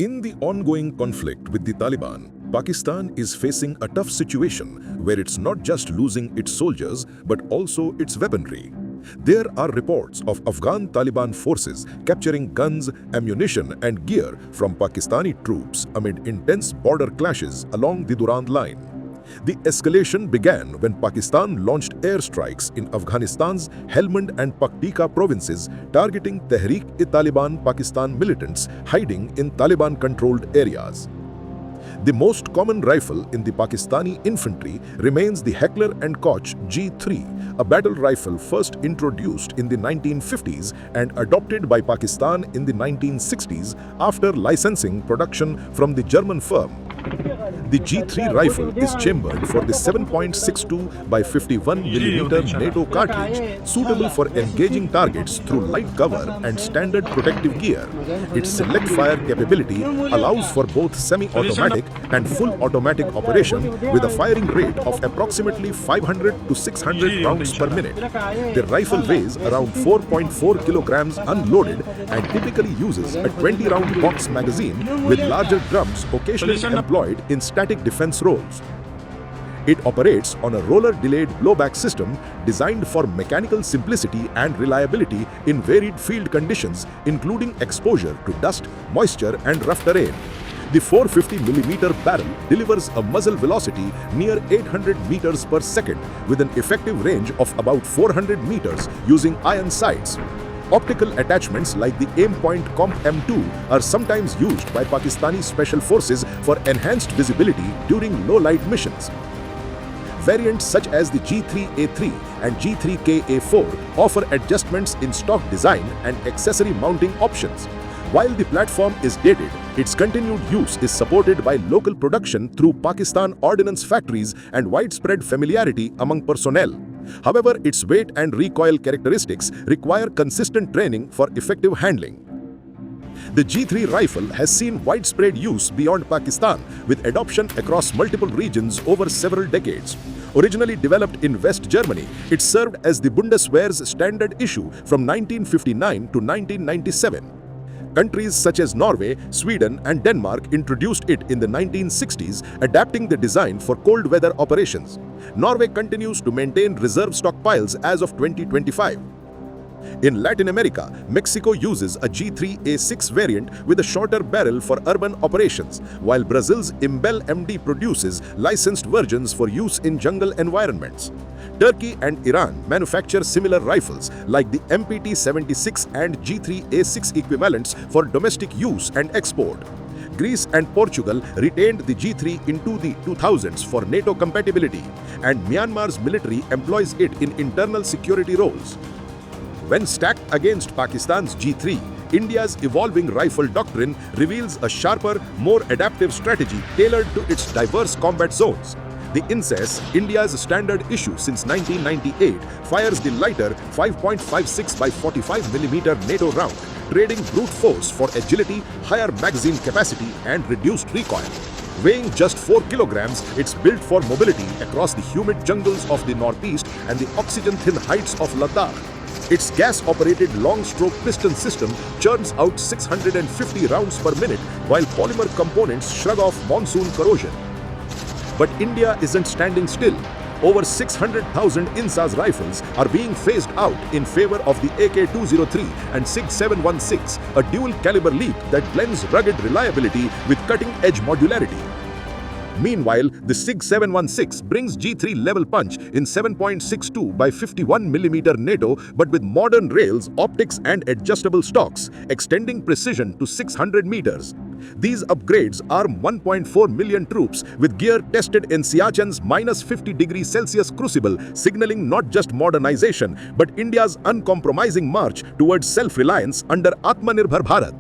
In the ongoing conflict with the Taliban, Pakistan is facing a tough situation where it's not just losing its soldiers but also its weaponry. There are reports of Afghan Taliban forces capturing guns, ammunition and gear from Pakistani troops amid intense border clashes along the Durand line. The escalation began when Pakistan launched airstrikes in Afghanistan's Helmand and Paktika provinces targeting Tehreek-e-Taliban Pakistan militants hiding in Taliban-controlled areas. The most common rifle in the Pakistani infantry remains the Heckler & Koch G3, a battle rifle first introduced in the 1950s and adopted by Pakistan in the 1960s after licensing production from the German firm. The G3 rifle is chambered for the 7.62 by 51mm NATO cartridge, suitable for engaging targets through light cover and standard protective gear. Its select fire capability allows for both semi-automatic and full automatic operation with a firing rate of approximately 500 to 600 rounds per minute. The rifle weighs around 4.4 kilograms unloaded and typically uses a 20-round box magazine with larger drums occasionally employed in static defense roles. It operates on a roller-delayed blowback system designed for mechanical simplicity and reliability in varied field conditions, including exposure to dust, moisture, and rough terrain. The 450mm barrel delivers a muzzle velocity near 800 meters per second with an effective range of about 400 meters using iron sights. Optical attachments like the Aimpoint Comp M2 are sometimes used by Pakistani special forces for enhanced visibility during low-light missions. Variants such as the G3A3 and G3KA4 offer adjustments in stock design and accessory mounting options. While the platform is dated, its continued use is supported by local production through Pakistan ordnance factories and widespread familiarity among personnel. However, its weight and recoil characteristics require consistent training for effective handling. The G3 rifle has seen widespread use beyond Pakistan, with adoption across multiple regions over several decades. Originally developed in West Germany, it served as the Bundeswehr's standard issue from 1959 to 1997. Countries such as Norway, Sweden, and Denmark introduced it in the 1960s, adapting the design for cold weather operations. Norway continues to maintain reserve stockpiles as of 2025. In Latin America, Mexico uses a G3A6 variant with a shorter barrel for urban operations, while Brazil's Imbel MD produces licensed versions for use in jungle environments. Turkey and Iran manufacture similar rifles like the MPT-76 and G3A6 equivalents for domestic use and export. Greece and Portugal retained the G3 into the 2000s for NATO compatibility, and Myanmar's military employs it in internal security roles. When stacked against Pakistan's G3, India's evolving rifle doctrine reveals a sharper, more adaptive strategy tailored to its diverse combat zones. The INSAS, India's standard issue since 1998, fires the lighter 5.56 by 45mm NATO round, trading brute force for agility, higher magazine capacity, and reduced recoil. Weighing just 4 kilograms, it's built for mobility across the humid jungles of the northeast and the oxygen-thin heights of Ladakh. Its gas-operated long-stroke piston system churns out 650 rounds per minute, while polymer components shrug off monsoon corrosion. But India isn't standing still. Over 600,000 INSAS rifles are being phased out in favor of the AK-203 and SIG-716, a dual-caliber LEAP that blends rugged reliability with cutting-edge modularity. Meanwhile, the SIG-716 brings G3 level punch in 7.62 by 51mm NATO, but with modern rails, optics and adjustable stocks, extending precision to 600 meters. These upgrades arm 1.4 million troops with gear tested in Siachen's -50°C crucible, signaling not just modernization, but India's uncompromising march towards self-reliance under Atmanirbhar Bharat.